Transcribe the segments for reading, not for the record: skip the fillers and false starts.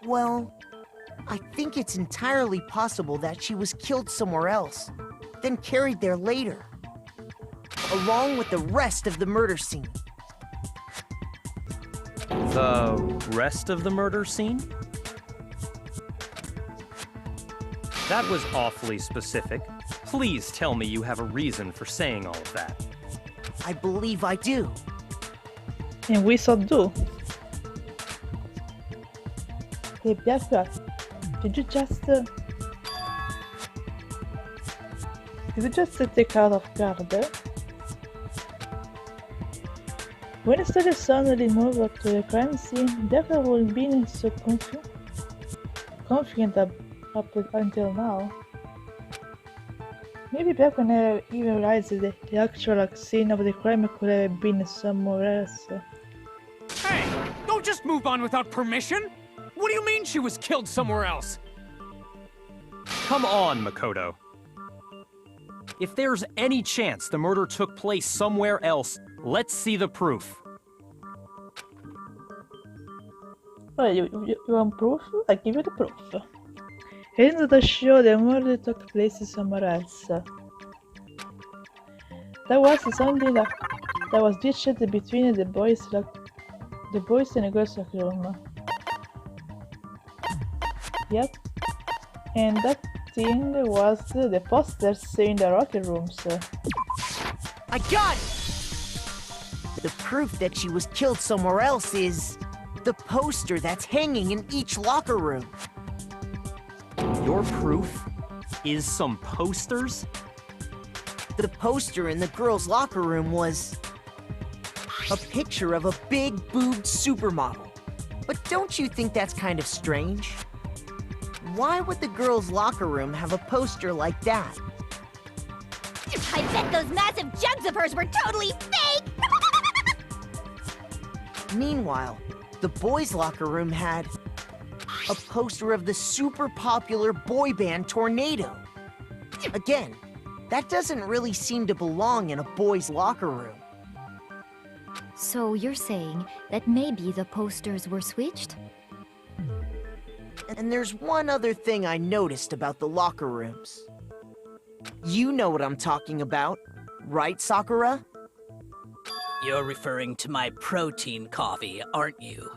Well, I think it's entirely possible that she was killed somewhere else, then carried there later, along with the rest of the murder scene. The rest of the murder scene? That was awfully specific. Please tell me you have a reason for saying all of that. I believe I do. And we so do. Hey, Bianca, did you just take out of guard there? When the study suddenly moved to the crime scene, Bianca would been so confident up until now. Maybe Bianca never even realized that the actual scene of the crime could have been somewhere else. Hey, don't just move on without permission! What do you mean she was killed somewhere else? Come on, Makoto. If there's any chance the murder took place somewhere else, let's see the proof. Well, you want proof? I give you the proof. Here's the show the murder took place somewhere else. That was something that was ditched between the boys and the girls' locker room. Yep. And that thing was the posters in the locker rooms. I got it! The proof that she was killed somewhere else is the poster that's hanging in each locker room. Your proof is some posters? The poster in the girls' locker room was a picture of a big-boobed supermodel. But don't you think that's kind of strange? Why would the girls' locker room have a poster like that? I bet those massive jugs of hers were totally fake! Meanwhile, the boys' locker room had a poster of the super popular boy band Tornado. Again, that doesn't really seem to belong in a boys' locker room. So you're saying that maybe the posters were switched? And there's one other thing I noticed about the locker rooms. You know what I'm talking about, right, Sakura? You're referring to my protein coffee, aren't you?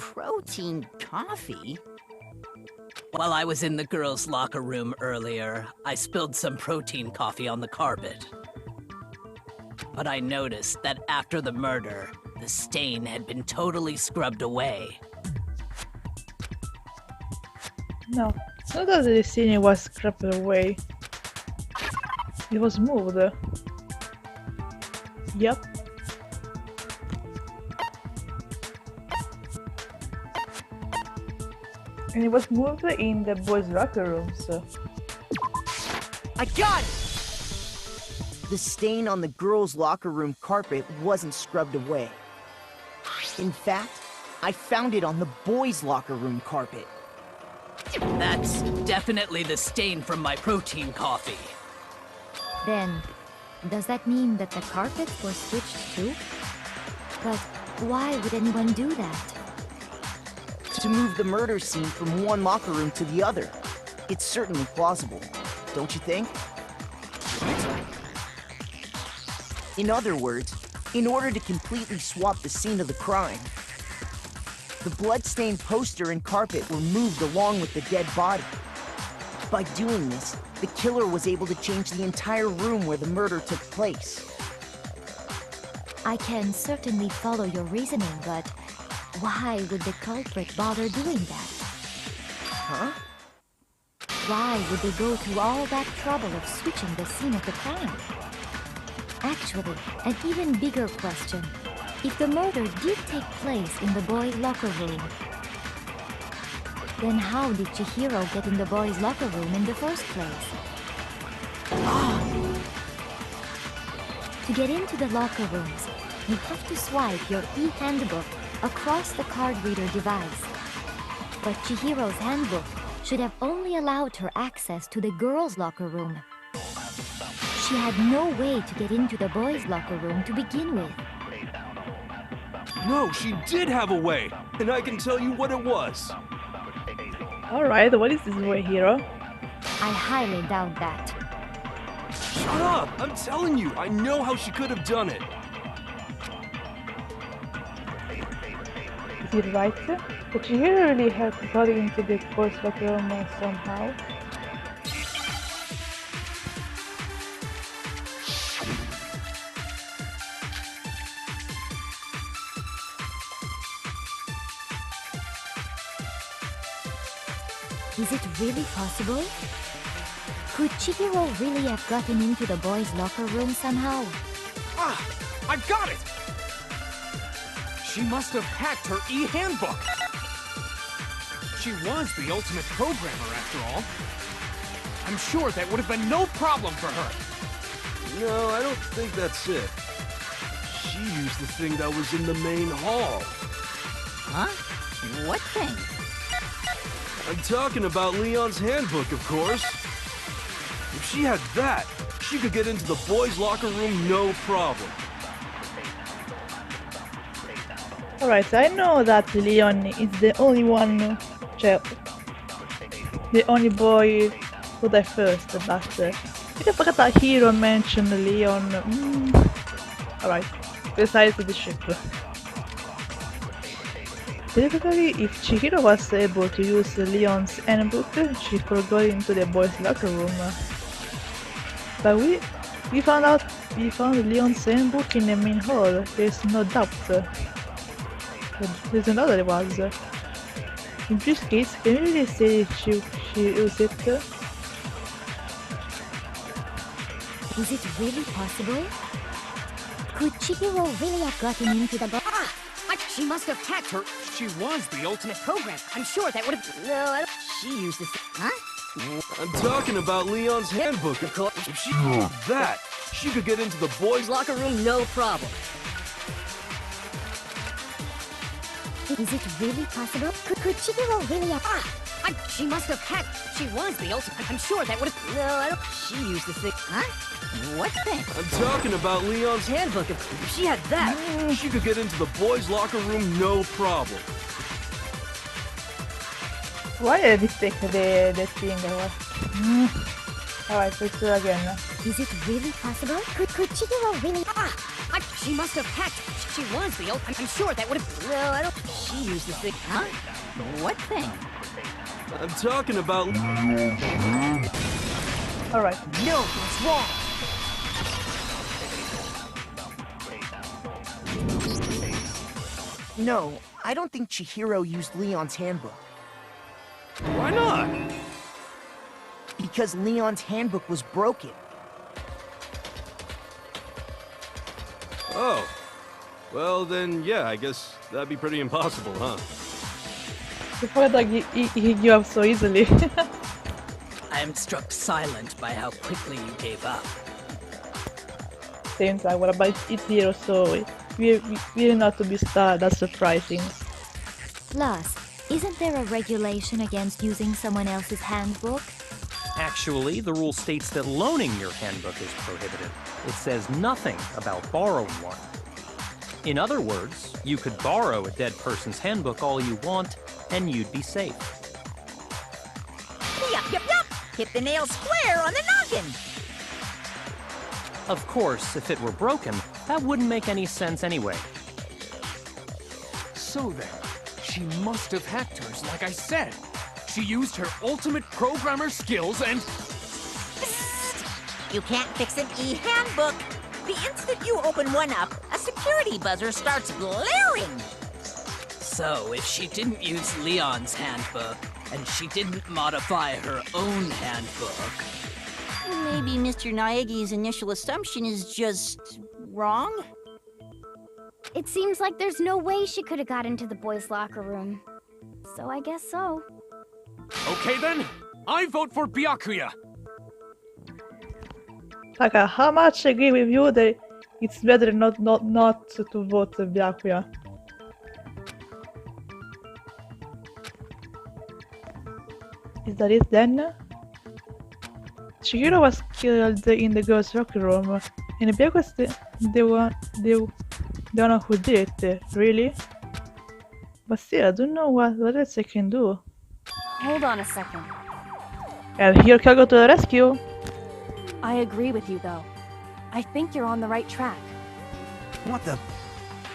Protein coffee? While I was in the girls' locker room earlier, I spilled some protein coffee on the carpet. But I noticed that after the murder, the stain had been totally scrubbed away. No, it's not that the scene was scrapped away. It was moved. Yep. And it was moved in the boys' locker rooms. I got it! The stain on the girls' locker room carpet wasn't scrubbed away. In fact, I found it on the boys' locker room carpet. That's definitely the stain from my protein coffee. Then, does that mean that the carpets were switched too? But why would anyone do that? To move the murder scene from one locker room to the other. It's certainly plausible, don't you think? In other words, in order to completely swap the scene of the crime, the blood-stained poster and carpet were moved along with the dead body. By doing this, the killer was able to change the entire room where the murder took place. I can certainly follow your reasoning, but why would the culprit bother doing that? Huh? Why would they go through all that trouble of switching the scene of the crime? Actually, an even bigger question. If the murder did take place in the boys' locker room, then how did Chihiro get in the boys' locker room in the first place? To get into the locker rooms, you have to swipe your e-handbook across the card reader device. But Chihiro's handbook should have only allowed her access to the girls' locker room. She had no way to get into the boys' locker room to begin with. No, she did have a way, and I can tell you what it was. Alright, what is this boy hero? I highly doubt that. Shut up! I'm telling you, I know how she could have done it. Is it right? But Chihiro really had got into the boys' locker room somehow. Is it really possible? Could Chihiro really have gotten into the boys' locker room somehow? Ah! I've got it! She must have hacked her e-handbook! She was the ultimate programmer, after all. I'm sure that would have been no problem for her. No, I don't think that's it. She used the thing that was in the main hall. Huh? What thing? I'm talking about Leon's handbook, of course. If she had that, she could get into the boys' locker room no problem. Alright, I know that Leon is the only one, the only boy who died first, but I forgot that Hero mentioned Leon. Alright, besides the ship. Typically, if Chihiro was able to use Leon's handbook, she could go into the boys' locker room. But we found Leon's handbook in the main hall. There's no doubt. There's another one. In this case, can you really say she used it? Is it really possible? Could Chihiro really have gotten into the She must have hacked her. She was the ultimate program. I'm sure that would have... No, I don't... She used this... Huh? I'm talking about Leon's handbook, of course. If she used that, she could get into the boys' locker room no problem. Is it really possible? Could Chihiro really have... She must have hacked... She was the ultimate... I'm sure that would have... No, I don't... She used this thing... Huh? What thing? I'm talking about Leon's handbook. If she had that, she could get into the boys' locker room no problem. Why did I mistake the thing? Alright, let's do it again. Is it really possible? Could Chihiro really... She must have hacked... She was the ultimate... I'm sure that would have... No, I don't... She used this thing... Huh? What thing? I'm talking about... Alright. No, what's wrong? No, I don't think Chihiro used Leon's handbook. Why not? Because Leon's handbook was broken. Oh. Well, then, yeah, I guess that'd be pretty impossible, huh? You forgot that he gave up so easily. I am struck silent by how quickly you gave up. Same time, what about it's Hero, so we're not to be starred, that's surprising. Plus, isn't there a regulation against using someone else's handbook? Actually, the rule states that loaning your handbook is prohibited. It says nothing about borrowing one. In other words, you could borrow a dead person's handbook all you want, and you'd be safe. Yup, yup, yup! Hit the nail square on the noggin! Of course, if it were broken, that wouldn't make any sense anyway. So then, she must have hacked hers, like I said. She used her ultimate programmer skills and... You can't fix an e-handbook! The instant you open one up, a security buzzer starts blaring! So, if she didn't use Leon's handbook, and she didn't modify her own handbook... Maybe Mr. Naegi's initial assumption is just... wrong? It seems like there's no way she could have got into the boys' locker room. So I guess so. Okay then, I vote for Byakuya. Like, how much I agree with you that it's better not to vote Byakuya. Is that it then? Chihiro was killed in the girls' locker room, and Byakuya was the one who did it, really? But still, I don't know what else I can do. Hold on a second. And here can go to the rescue. I agree with you, though. I think you're on the right track. What the?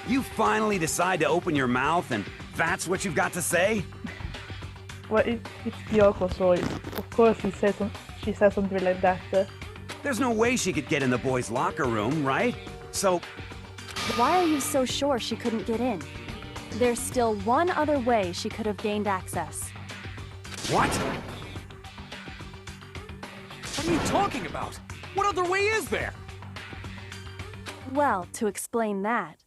You finally decide to open your mouth and that's what you've got to say? Well, it's Kyoko, so of course she says something like that. There's no way she could get in the boys' locker room, right? So... Why are you so sure she couldn't get in? There's still one other way she could have gained access. What? What are you talking about? What other way is there? Well, to explain that...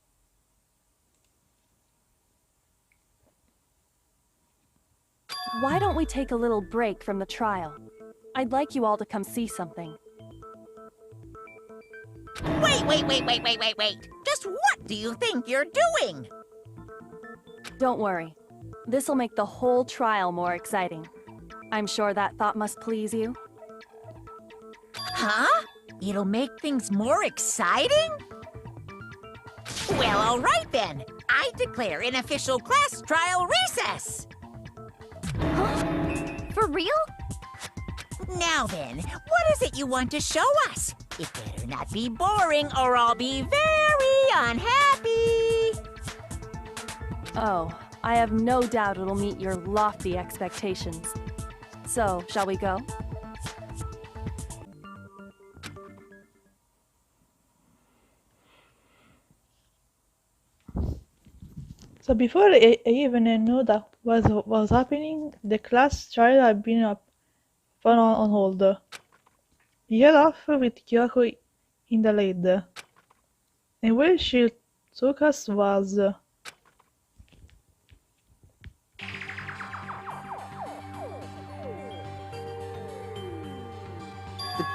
Why don't we take a little break from the trial? I'd like you all to come see something. Wait. Just what do you think you're doing? Don't worry. This'll make the whole trial more exciting. I'm sure that thought must please you. Huh? It'll make things more exciting? Well, all right then. I declare an official class trial recess. For real? Now then, what is it you want to show us? It better not be boring or I'll be very unhappy. Oh, I have no doubt it'll meet your lofty expectations. So, shall we go? So before I even knew that was happening, the class trial had been put on hold. He head off with Kyoko in the lead, and where she took us was... The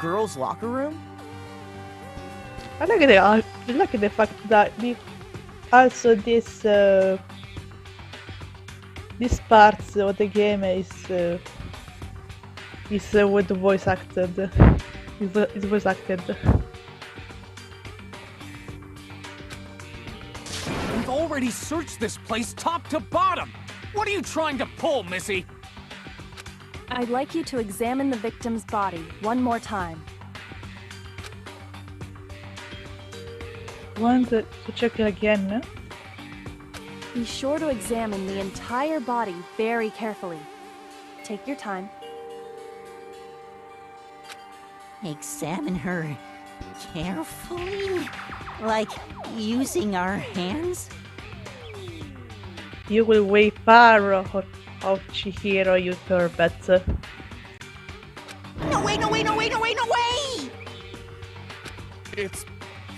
girls' locker room? I like the fact that also this part of the game is with the voice acted. Is voice acted. We've already searched this place top to bottom. What are you trying to pull, Missy? I'd like you to examine the victim's body one more time. Want to check it again? Be sure to examine the entire body very carefully. Take your time. Examine her carefully? Like using our hands? You will way far of Chihiro, you turbot. No way! It's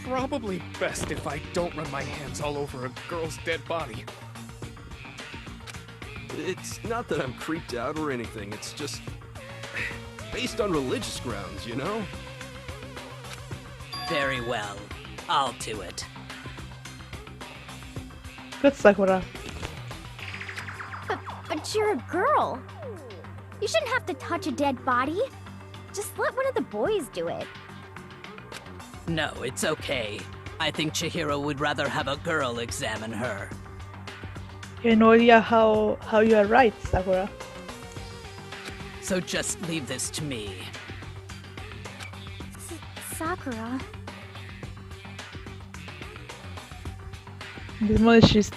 probably best if I don't run my hands all over a girl's dead body. It's not that I'm creeped out or anything, it's just... based on religious grounds, you know? Very well. I'll do it. Good, Sakura. But you're a girl. You shouldn't have to touch a dead body. Just let one of the boys do it. No, it's okay. I think Chihiro would rather have a girl examine her. You have no idea how you are right, Sakura. So just leave this to me. Sakura. This moment she's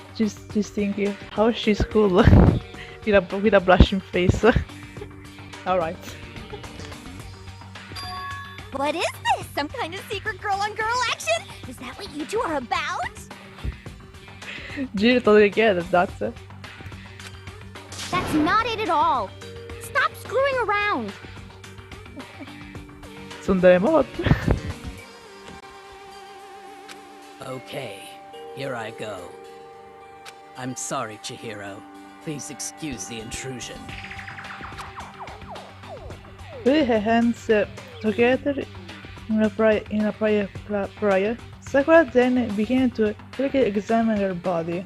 thinking how she's cool with a blushing face. Alright. What is this? Some kind of secret girl-on-girl action? Is that what you two are about? Giri totally get it, that's it. That's not it at all. Stop screwing around. Tsundere mode. Okay, here I go. I'm sorry, Chihiro. Please excuse the intrusion. With her hands together in a prayer, Sakura then began to quickly examine her body.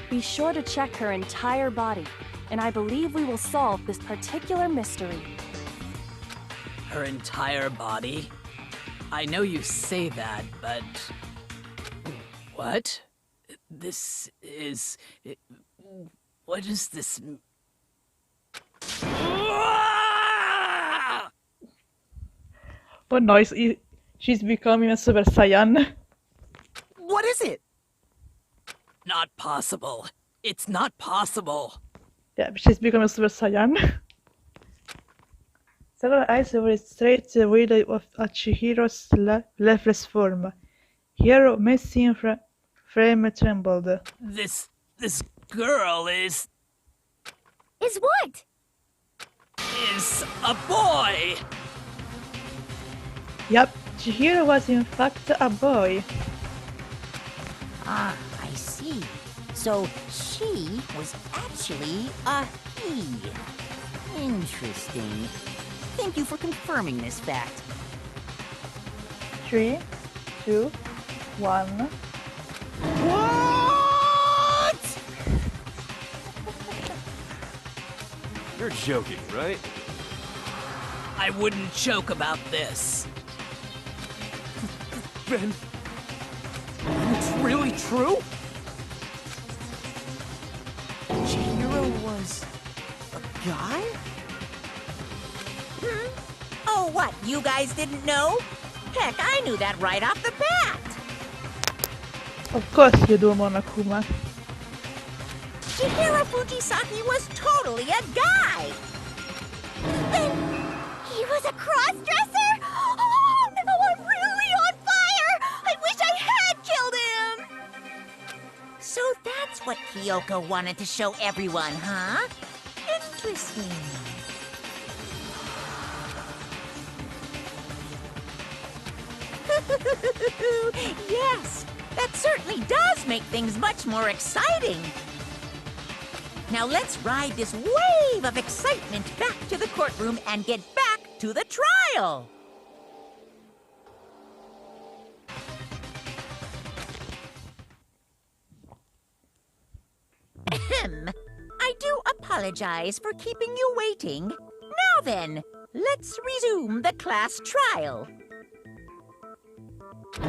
Be sure to check her entire body, and I believe we will solve this particular mystery. Her entire body? I know you say that, but... What? This is... What is this... Oh no, she's becoming a Super Saiyan. What is it? Not possible. It's not possible. Yeah, she's becoming a Super Saiyan. Several eyes illustrate the way of Chihiro's lifeless form. Hero may seem frame trembled. This girl is what? a boy. Yup, Chihiro was in fact a boy. Ah, I see. So she was actually a he. Interesting. Thank you for confirming this fact. 3, 2, 1. What? You're joking, right? I wouldn't joke about this. Ben, it's really true? Chihiro was a guy? Oh, what? You guys didn't know? Heck, I knew that right off the bat. Of course you do, Monokuma. Chihiro Fujisaki was totally a guy. Then he was a cross-dresser? Oh, now I'm really on fire! I wish I had killed him! So that's what Kyoko wanted to show everyone, huh? Interesting. Yes, that certainly does make things much more exciting. Now let's ride this wave of excitement back to the courtroom and get back to the trial. Ahem. I do apologize for keeping you waiting. Now then, let's resume the class trial.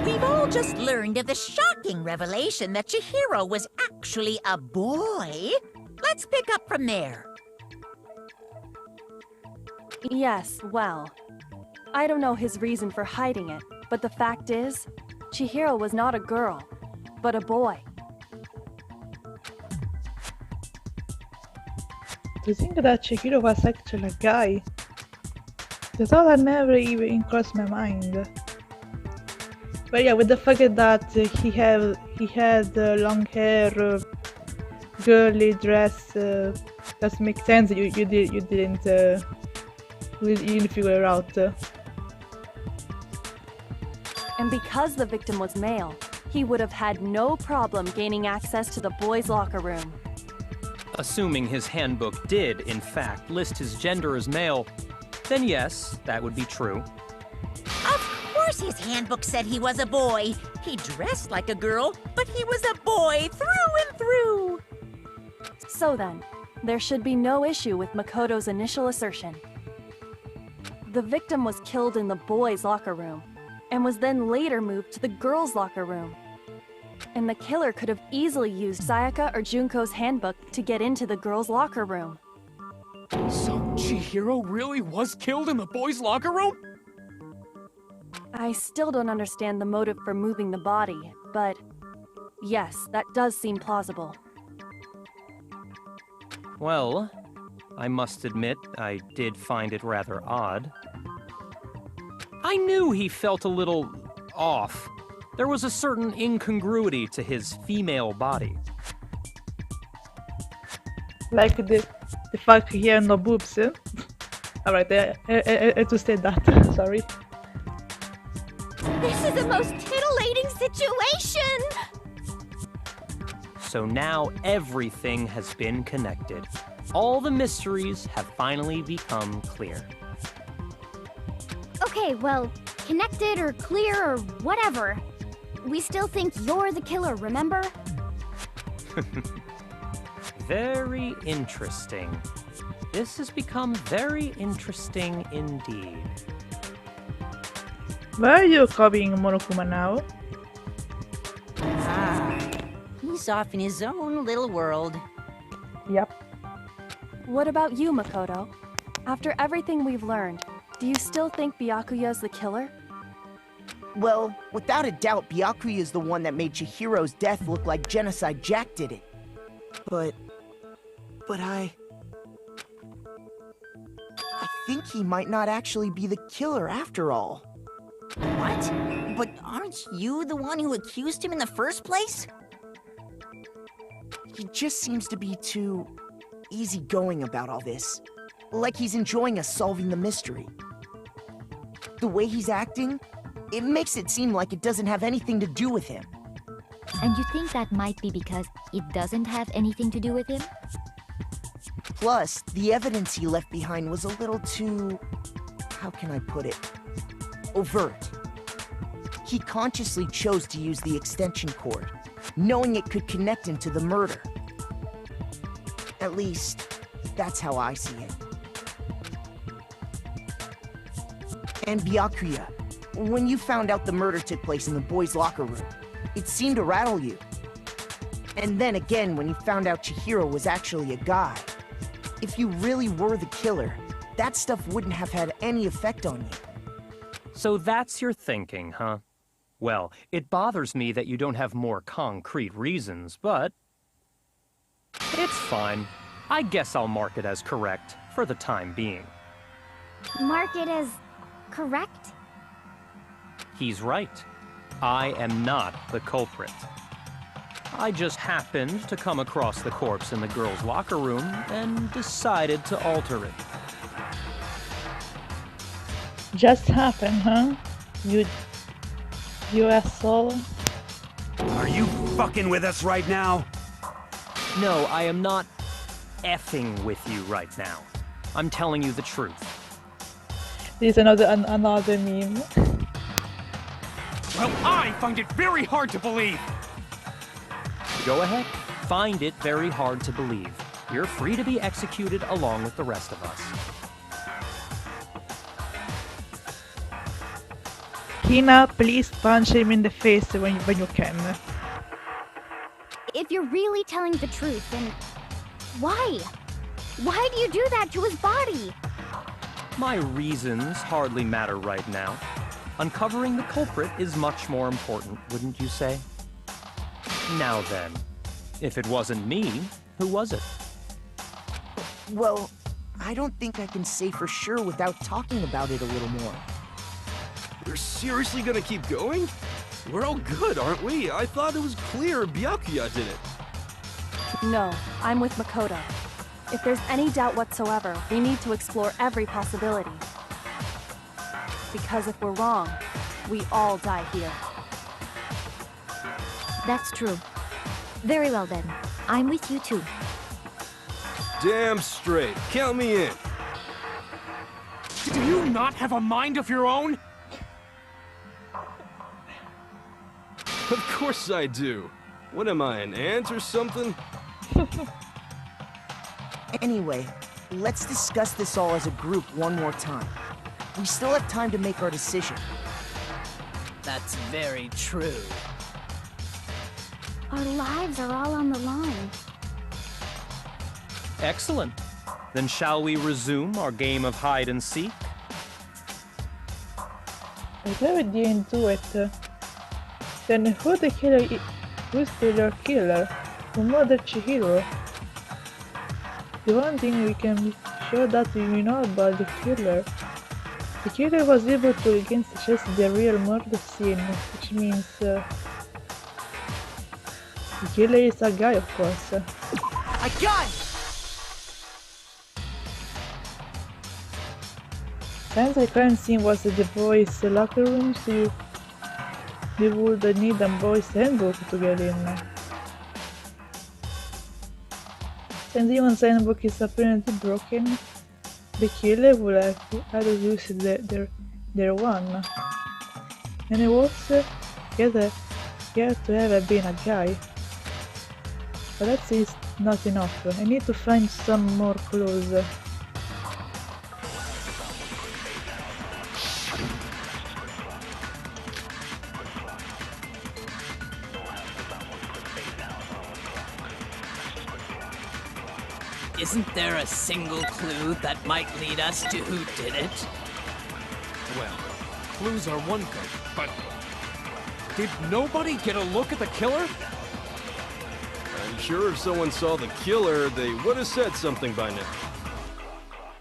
We've all just learned of the shocking revelation that Chihiro was actually a boy. Let's pick up from there. Yes, well, I don't know his reason for hiding it, but the fact is, Chihiro was not a girl, but a boy. To think that Chihiro was actually a guy. The thought had never even crossed my mind. But yeah, with the fact that he had long hair, girly dress, does make sense. You didn't figure it out. And because the victim was male, he would have had no problem gaining access to the boys' locker room. Assuming his handbook did, in fact, list his gender as male, then yes, that would be true. Of course his handbook said he was a boy. He dressed like a girl, but he was a boy through and through. So then, there should be no issue with Makoto's initial assertion. The victim was killed in the boys' locker room, and was then later moved to the girls' locker room. And the killer could have easily used Sayaka or Junko's handbook to get into the girls' locker room. So Chihiro really was killed in the boys' locker room? I still don't understand the motive for moving the body, but yes, that does seem plausible. Well, I must admit, I did find it rather odd. I knew he felt a little off. There was a certain incongruity to his female body. Like the fact he had no boobs. Alright, I had to say that. Sorry. This is the most titillating situation! So now everything has been connected. All the mysteries have finally become clear. Okay, well, connected or clear or whatever. We still think you're the killer, remember? Very interesting. This has become very interesting indeed. Where are you copying Monokuma now? Ah, he's off in his own little world. Yep. What about you, Makoto? After everything we've learned, Do you still think Byakuya's the killer? Well, without a doubt, Byakuya is the one that made Chihiro's death look like Genocide Jack did it. But I think he might not actually be the killer after all. What? But aren't you the one who accused him in the first place? He just seems to be too easygoing about all this. Like he's enjoying us solving the mystery. The way he's acting, it makes it seem like it doesn't have anything to do with him. And you think that might be because it doesn't have anything to do with him? Plus, the evidence he left behind was a little too... how can I put it? Overt. He consciously chose to use the extension cord, knowing it could connect him to the murder. At least, that's how I see it. And Byakuya, when you found out the murder took place in the boys' locker room, it seemed to rattle you. And then again, when you found out Chihiro was actually a guy, if you really were the killer, that stuff wouldn't have had any effect on you. So that's your thinking, huh? Well, it bothers me that you don't have more concrete reasons, but... it's fine. I guess I'll mark it as correct, for the time being. Mark it as correct? He's right. I am not the culprit. I just happened to come across the corpse in the girls' locker room and decided to alter it. Just happened, huh? You asshole. Are you fucking with us right now? No, I am not effing with you right now. I'm telling you the truth. This is another meme. Well, I find it very hard to believe. Go ahead. Find it very hard to believe. You're free to be executed along with the rest of us. Kina, please punch him in the face when you can. If you're really telling the truth, then why? Why do you do that to his body? My reasons hardly matter right now. Uncovering the culprit is much more important, wouldn't you say? Now then, if it wasn't me, who was it? Well, I don't think I can say for sure without talking about it a little more. You're seriously gonna keep going? We're all good, aren't we? I thought it was clear Byakuya did it. No, I'm with Makoto. If there's any doubt whatsoever, we need to explore every possibility. Because if we're wrong, we all die here. That's true. Very well then. I'm with you too. Damn straight. Count me in. Do you not have a mind of your own? Of course I do. What am I, an ant or something? Anyway, let's discuss this all as a group one more time. We still have time to make our decision. That's very true. Our lives are all on the line. Excellent. Then shall we resume our game of hide and seek? Whatever you into it. Then who's the real killer? Who murdered Chihiro? The one thing we can be sure that we know about the killer. The killer was able to again suggest the real murder scene, which means the killer is a guy, of course. A gun! Since the crime scene was the boys' locker room, so you would need a boys' handbook to get in. Since Leon's handbook is apparently broken, the killer would have had to use their one. And it was he had to have been a guy. But that is not enough. I need to find some more clues. Isn't there a single clue that might lead us to who did it? Well, clues are one thing, but did nobody get a look at the killer? I'm sure if someone saw the killer, they would have said something by now.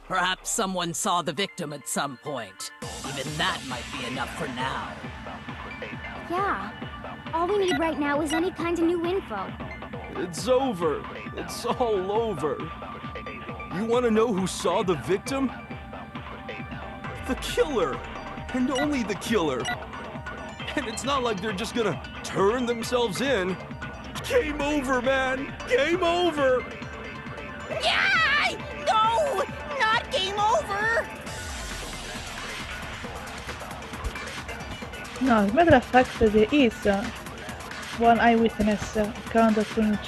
Perhaps someone saw the victim at some point. Even that might be enough for now. Yeah. All we need right now is any kind of new info. It's over. It's all over. You want to know who saw the victim? The killer. And only the killer. And it's not like they're just gonna turn themselves in. Game over, man! Game over! Yeah! No! Not game over! No, as a matter of fact, there is one eyewitness account of reading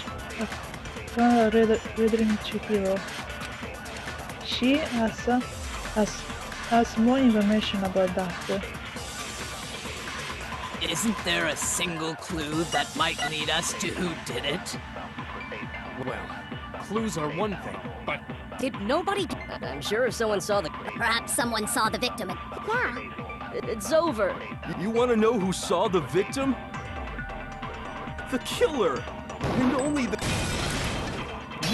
Chihiro. She has more information about that. Isn't there a single clue that might lead us to who did it? Well, clues are one thing, but Did nobody... I'm sure if someone saw the... Perhaps someone saw the victim. Yeah. It's over. You want to know who saw the victim? The killer. And only the...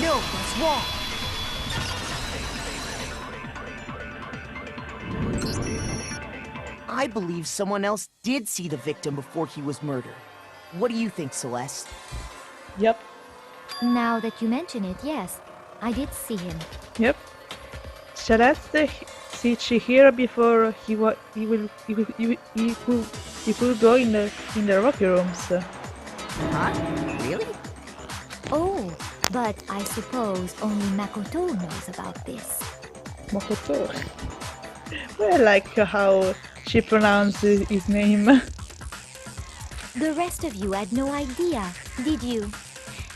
No, that's wrong. I believe someone else did see the victim before he was murdered. What do you think, Celeste? Yep, Now that you mention it, yes, I did see him. yep. Celeste see Chihiro before he could go in the rocky rooms. Huh? Really? Oh, but I suppose only Makoto knows about this. Makoto. Well, I like how she pronounces his name. The rest of you had no idea, did you?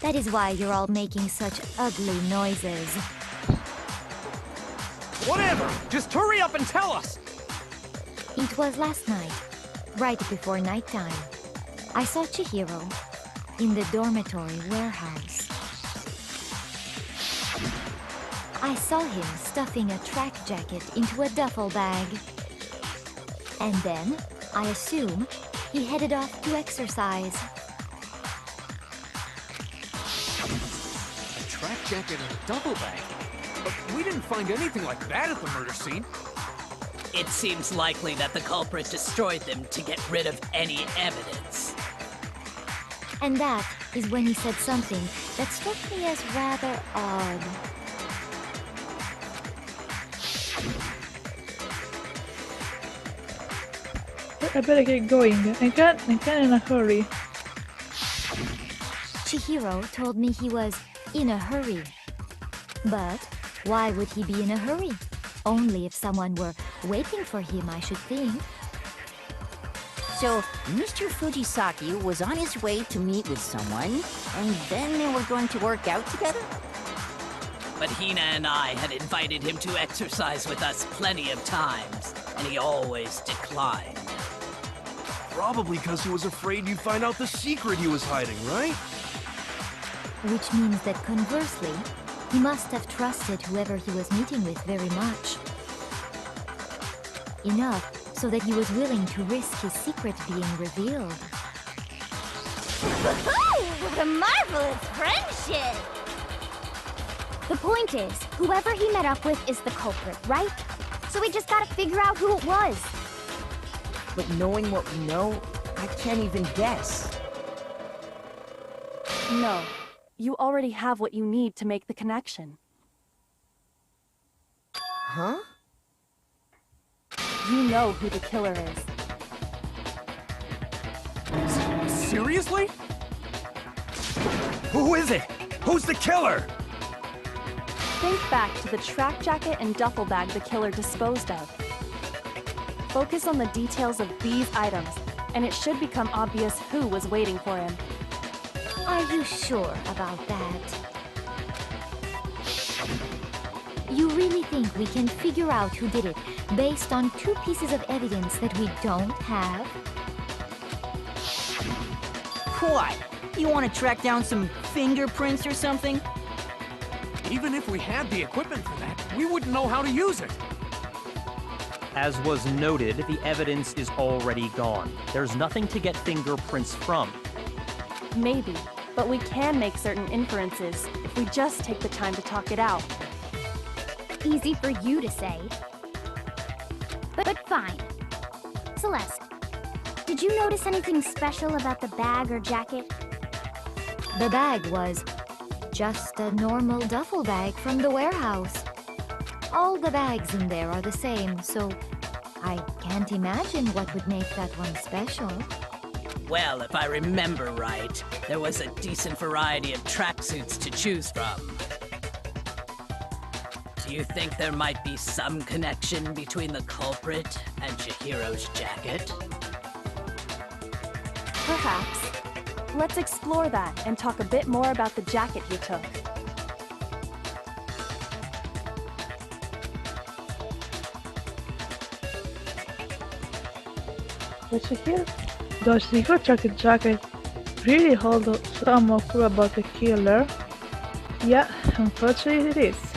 That is why you're all making such ugly noises. whatever! Just hurry up and tell us! It was last night, right before nighttime. I saw Chihiro in the dormitory warehouse. I saw him stuffing a track jacket into a duffel bag. And then, I assume, he headed off to exercise. A track jacket and a duffel bag? But we didn't find anything like that at the murder scene. It seems likely that the culprit destroyed them to get rid of any evidence. And that is when he said something that struck me as rather odd. I better get going. I can't in a hurry. Chihiro told me he was in a hurry. But why would he be in a hurry? Only if someone were waiting for him, I should think. So, Mr. Fujisaki was on his way to meet with someone, and then they were going to work out together? But Hina and I had invited him to exercise with us plenty of times, and he always declined. Probably because he was afraid you'd find out the secret he was hiding, right? Which means that conversely, he must have trusted whoever he was meeting with very much. Enough so that he was willing to risk his secret being revealed. What a marvelous friendship! The point is, whoever he met up with is the culprit, right? So we just gotta figure out who it was. But knowing what we know, I can't even guess. No. You already have what you need to make the connection. Huh? You know who the killer is. Seriously? Who is it? Who's the killer? Think back to the track jacket and duffel bag the killer disposed of. Focus on the details of these items, and it should become obvious who was waiting for him. Are you sure about that? You really think we can figure out who did it based on two pieces of evidence that we don't have? What? You want to track down some fingerprints or something? Even if we had the equipment for that, we wouldn't know how to use it. As was noted, the evidence is already gone. There's nothing to get fingerprints from. Maybe, but we can make certain inferences if we just take the time to talk it out. Easy for you to say. But fine. Celeste, did you notice anything special about the bag or jacket? The bag was just a normal duffel bag from the warehouse. All the bags in there are the same, so I can't imagine what would make that one special. Well, if I remember right, there was a decent variety of tracksuits to choose from. Do you think there might be some connection between the culprit and Chihiro's jacket? Perhaps. Let's explore that and talk a bit more about the jacket you took. Does Secret Jacket really hold some clue about the killer? Yeah, unfortunately it is.